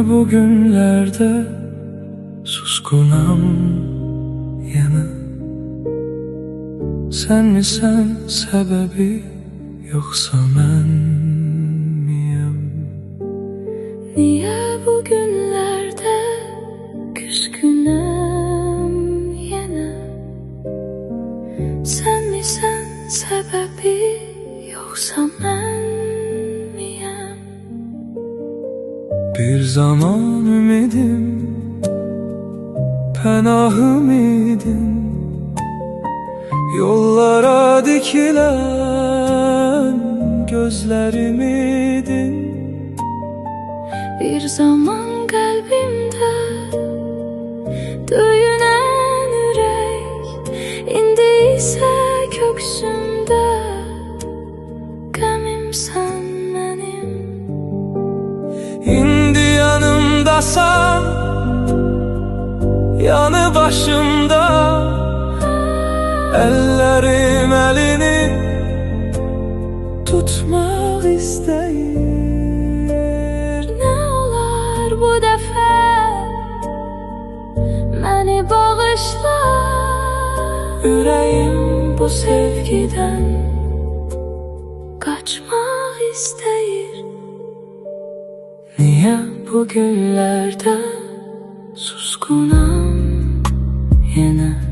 Niye bugünlerde suskunam yana? Sen misən səbəbi, yoxsa mən miyəm? Niye bugünlerde küskünüm yana? Sen misən səbəbi, yoxsa mən miyəm? Bir zaman ümidim, pənahım idin, yollara dikilen gözlerim idin. Bir zaman kalbimde döyünen ürək, indi isə köksümdə qəmimsən mənim. İndi yanımdasan, yanı başımda, ellerim elini tutmaq istəyir. Nə olar bu dəfə məni bağışla, Ürəyim bu sevgidən qaçmaq istəyir. niyə Bu günlərdə suskunam yenə?